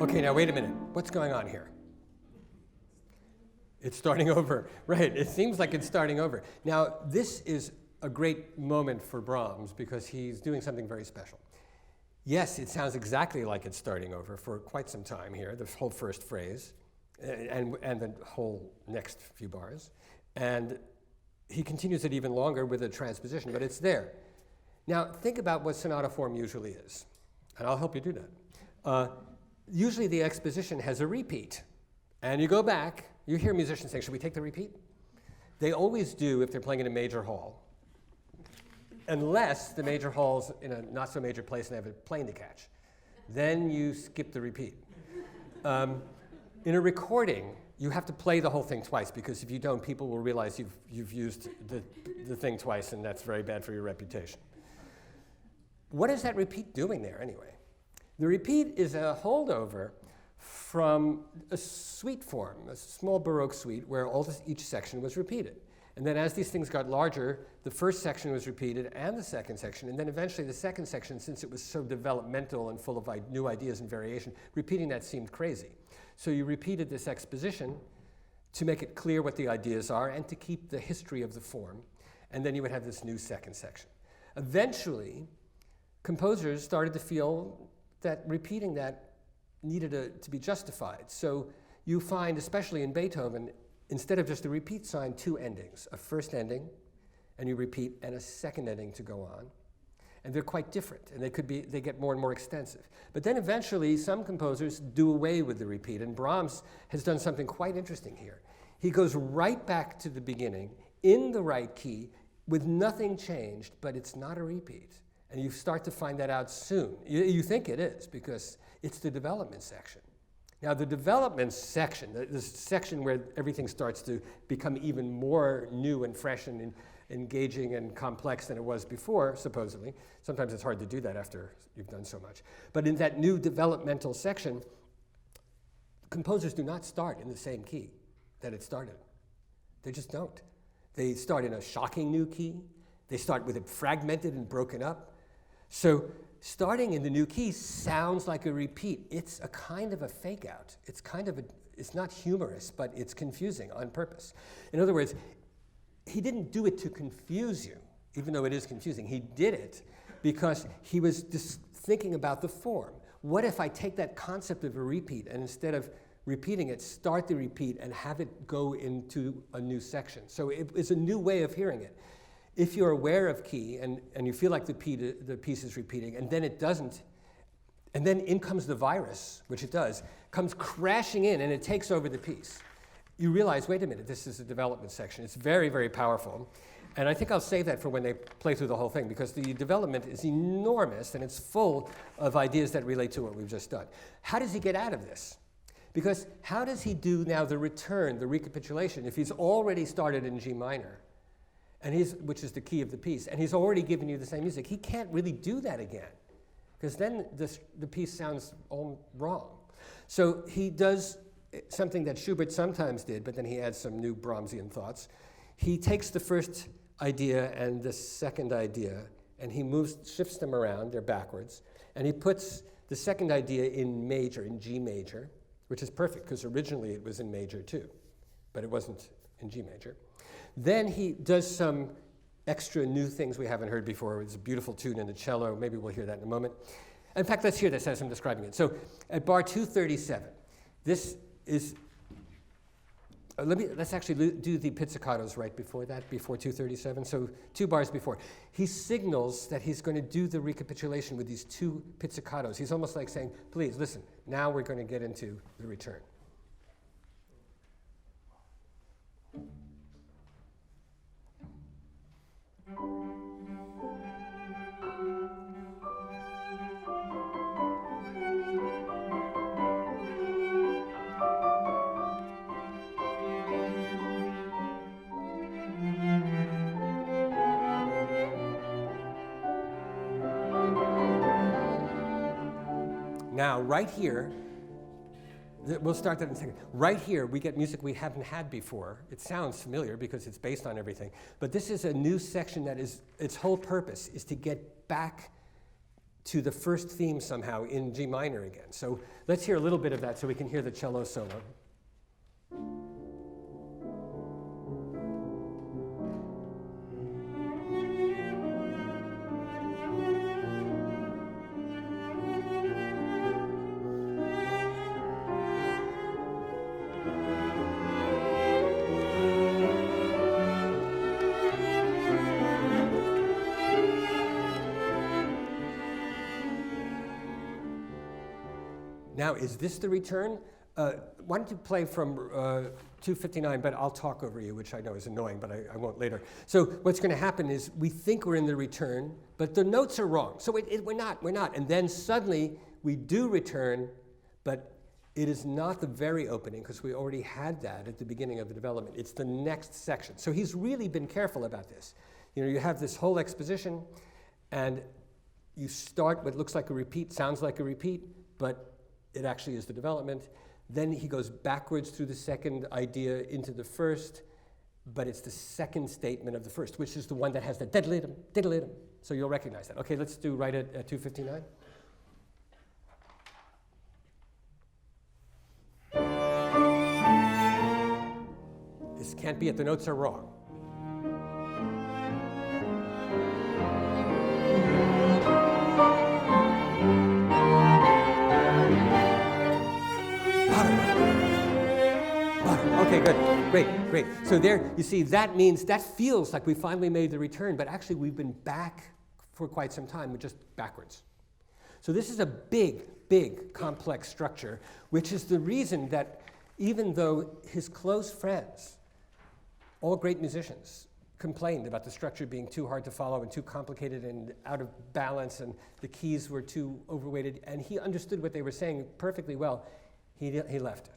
Okay, now wait a minute. What's going on here? It's starting over. Right, it seems like it's starting over. Now, this is a great moment for Brahms because he's doing something very special. Yes, it sounds exactly like it's starting over for quite some time here, the whole first phrase, and the whole next few bars. And he continues it even longer with a transposition, but it's there. Now, think about what sonata form usually is, and I'll help you do that. Usually the exposition has a repeat, and you go back, you hear musicians saying, should we take the repeat? They always do if they're playing in a major hall, unless the major hall's in a not so major place and they have a plane to catch. Then you skip the repeat. In a recording, you have to play the whole thing twice, because if you don't, people will realize you've used the thing twice, and that's very bad for your reputation. What is that repeat doing there anyway? The repeat is a holdover from a suite form, a small Baroque suite where each section was repeated. And then as these things got larger, the first section was repeated and the second section, and then eventually the second section, since it was so developmental and full of new ideas and variation, repeating that seemed crazy. So you repeated this exposition to make it clear what the ideas are and to keep the history of the form, and then you would have this new second section. Eventually, composers started to feel that repeating that needed to be justified. So you find, especially in Beethoven, instead of just a repeat sign, two endings, a first ending, and you repeat, and a second ending to go on. And they're quite different, and they get more and more extensive. But then eventually, some composers do away with the repeat, and Brahms has done something quite interesting here. He goes right back to the beginning, in the right key, with nothing changed, but it's not a repeat. And you start to find that out soon. You think it is, because it's the development section. Now, the development section, the section where everything starts to become even more new and fresh and engaging and complex than it was before, supposedly. Sometimes it's hard to do that after you've done so much. But in that new developmental section, composers do not start in the same key that it started. They just don't. They start in a shocking new key. They start with it fragmented and broken up. So starting in the new key sounds like a repeat. It's a kind of a fake out. It's not humorous, but it's confusing on purpose. In other words, he didn't do it to confuse you, even though it is confusing. He did it because he was just thinking about the form. What if I take that concept of a repeat and instead of repeating it, start the repeat and have it go into a new section? So it is a new way of hearing it. If you're aware of key and you feel like the piece is repeating and then it doesn't, and then in comes the virus, which it does, comes crashing in and it takes over the piece. You realize, wait a minute, this is a development section. It's very, very powerful. And I think I'll save that for when they play through the whole thing, because the development is enormous and it's full of ideas that relate to what we've just done. How does he get out of this? Because how does he do now the return, the recapitulation, if he's already started in G minor, and which is the key of the piece, and he's already given you the same music? He can't really do that again, because then the piece sounds all wrong. So he does something that Schubert sometimes did, but then he adds some new Brahmsian thoughts. He takes the first idea and the second idea, and he shifts them around, they're backwards, and he puts the second idea in major, in G major, which is perfect, because originally it was in major too, but it wasn't in G major. Then he does some extra new things we haven't heard before. It's a beautiful tune in the cello. Maybe we'll hear that in a moment. In fact, let's hear this as I'm describing it. So at bar 237, this is, let's actually do the pizzicatos right before that, before 237. So 2 bars before. He signals that he's going to do the recapitulation with these 2 pizzicatos. He's almost like saying, please, listen, now we're going to get into the return. Now, right here, we'll start that in a second. Right here, we get music we haven't had before. It sounds familiar because it's based on everything. But this is a new section that is, its whole purpose is to get back to the first theme somehow in G minor again. So let's hear a little bit of that so we can hear the cello solo. Now, is this the return? Why don't you play from 259, but I'll talk over you, which I know is annoying, but I won't later. So what's going to happen is we think we're in the return, but the notes are wrong. So we're not. And then suddenly we do return, but it is not the very opening, because we already had that at the beginning of the development. It's the next section. So he's really been careful about this. You have this whole exposition, and you start what looks like a repeat, sounds like a repeat, but it actually is the development. Then he goes backwards through the second idea into the first, but it's the second statement of the first, which is the one that has the diddle-itum, diddle-itum. So you'll recognize that. Okay, let's do right at 259. This can't be it, the notes are wrong. Okay, good, great. So there, you see, that means, that feels like we finally made the return, but actually we've been back for quite some time, but just backwards. So this is a big, complex structure, which is the reason that even though his close friends, all great musicians, complained about the structure being too hard to follow and too complicated and out of balance, and the keys were too overweighted, and he understood what they were saying perfectly well, he left it.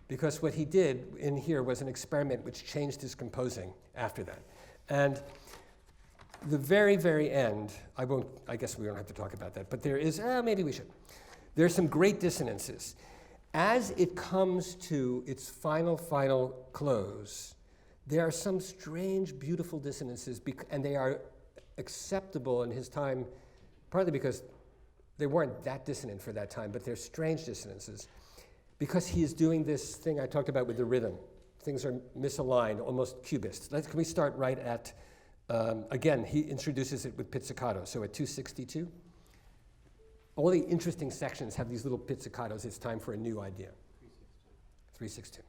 Because what he did in here was an experiment which changed his composing after that. And the very, very end, I guess we don't have to talk about that, but there is, maybe we should. There are some great dissonances. As it comes to its final close, there are some strange, beautiful dissonances, and they are acceptable in his time, partly because they weren't that dissonant for that time, but they're strange dissonances, because he is doing this thing I talked about with the rhythm. Things are misaligned, almost cubist. Can we start right at, again, he introduces it with pizzicato, so at 262. All the interesting sections have these little pizzicatos. It's time for a new idea. 362.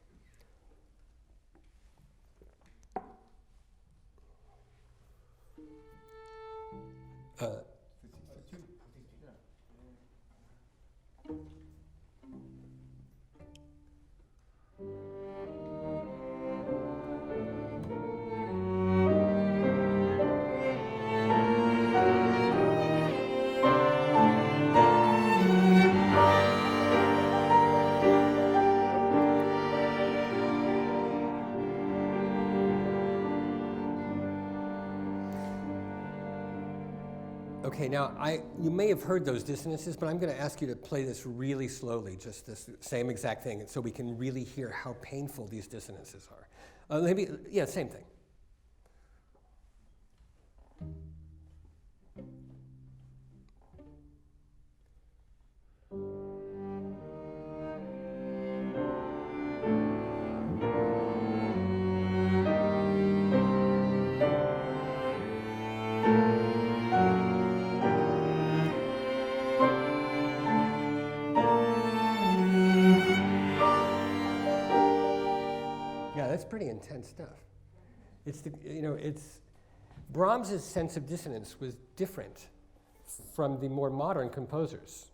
Okay, now you may have heard those dissonances, but I'm going to ask you to play this really slowly, just this same exact thing, so we can really hear how painful these dissonances are. Same thing. That's pretty intense stuff. Brahms's sense of dissonance was different from the more modern composers.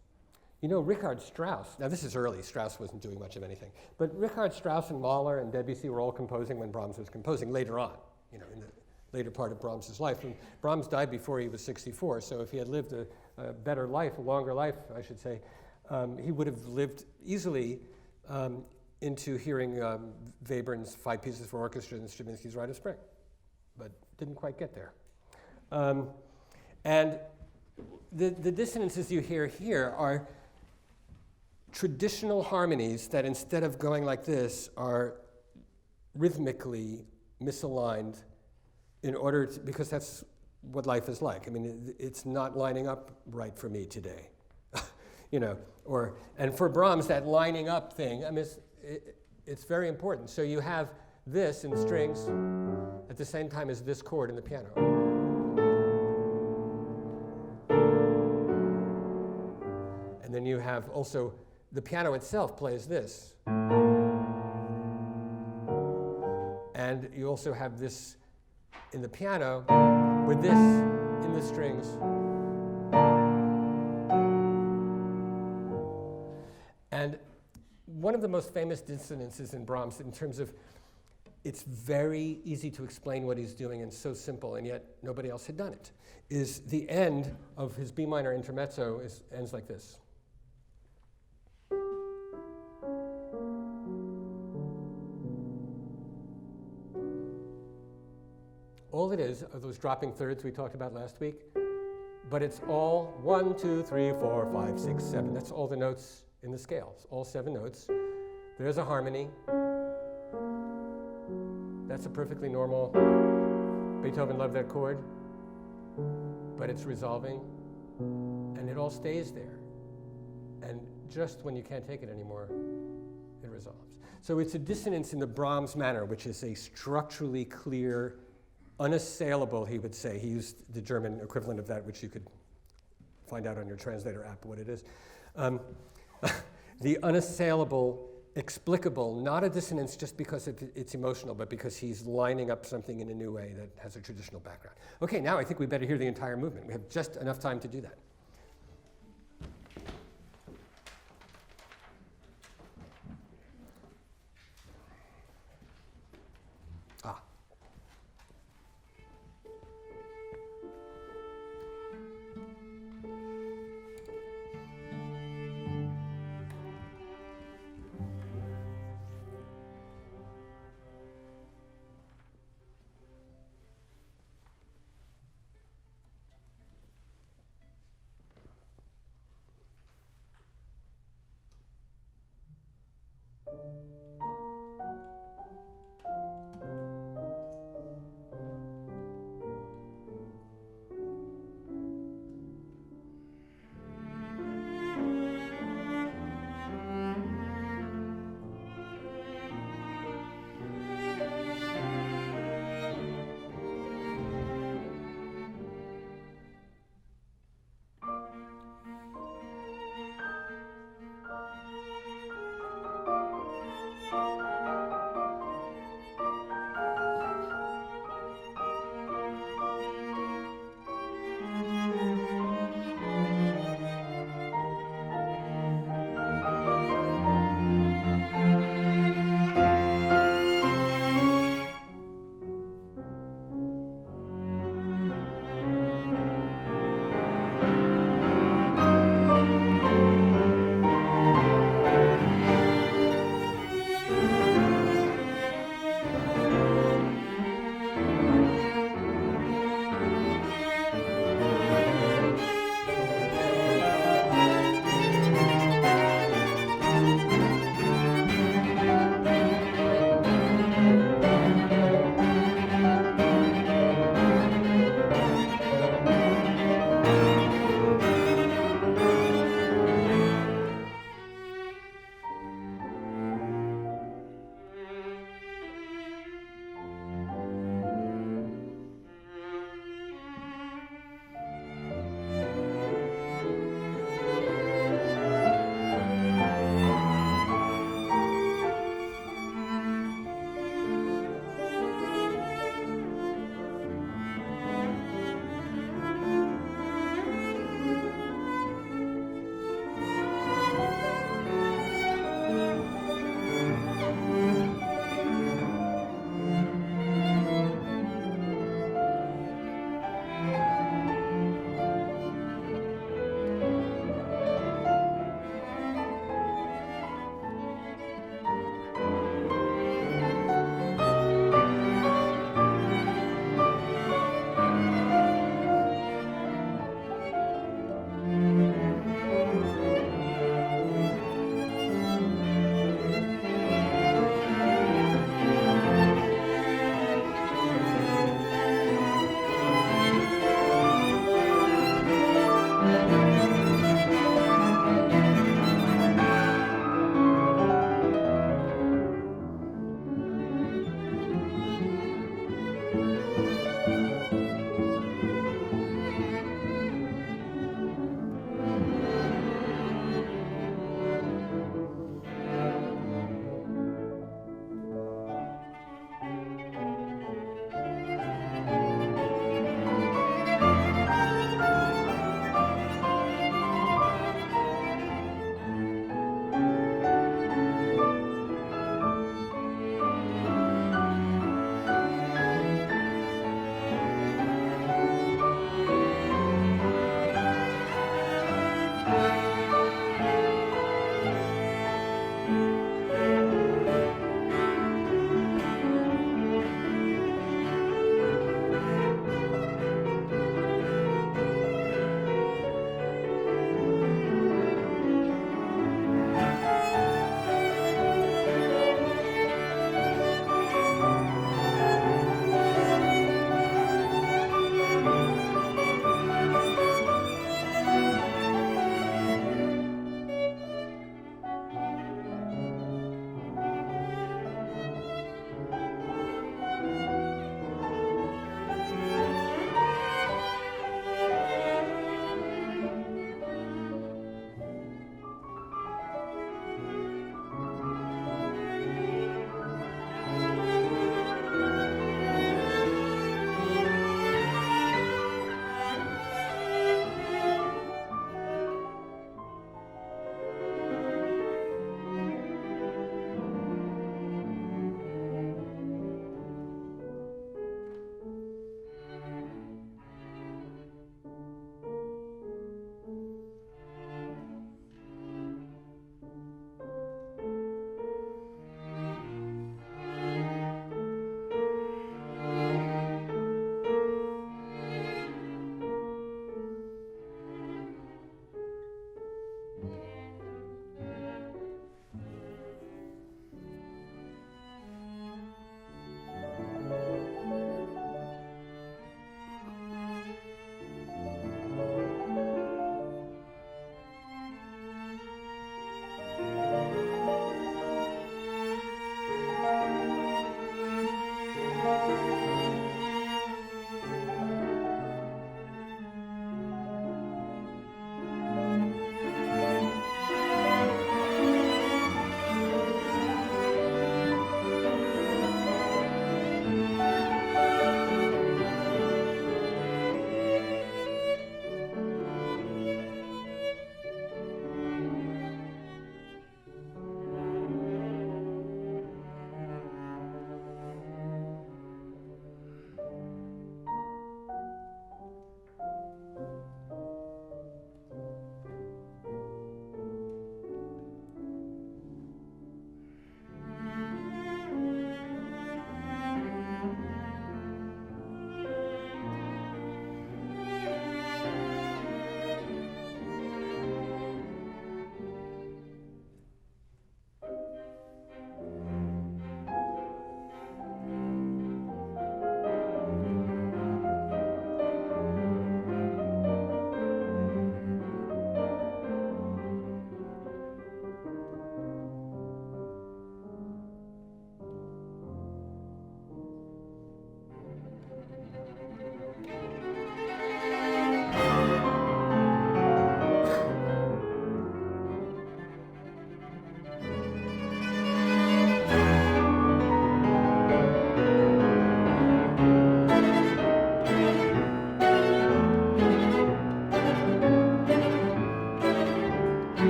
Richard Strauss, now this is early, Strauss wasn't doing much of anything, but Richard Strauss and Mahler and Debussy were all composing when Brahms was composing later on, in the later part of Brahms's life. And Brahms died before he was 64, so if he had lived a better life, a longer life, I should say, he would have lived easily into hearing Webern's 5 Pieces for Orchestra and Stravinsky's Rite of Spring, but didn't quite get there. And the dissonances you hear here are traditional harmonies that instead of going like this are rhythmically misaligned because that's what life is like. I mean, it's not lining up right for me today. And for Brahms, that lining up thing, I mean, it's very important. So you have this in strings at the same time as this chord in the piano. And then you have also, the piano itself plays this. And you also have this in the piano with this in the strings. And one of the most famous dissonances in Brahms, in terms of it's very easy to explain what he's doing and so simple, and yet nobody else had done it, is the end of his B minor intermezzo ends like this. All it is are those dropping thirds we talked about last week, but it's all 1, 2, 3, 4, 5, 6, 7. That's all the notes in the scale. It's all 7 notes. There's a harmony. That's a perfectly normal, Beethoven loved that chord, but it's resolving, and it all stays there. And just when you can't take it anymore, it resolves. So it's a dissonance in the Brahms manner, which is a structurally clear, unassailable, he would say. He used the German equivalent of that, which you could find out on your translator app what it is. The unassailable, explicable, not a dissonance just because it's emotional, but because he's lining up something in a new way that has a traditional background. Okay, now I think we better hear the entire movement. We have just enough time to do that.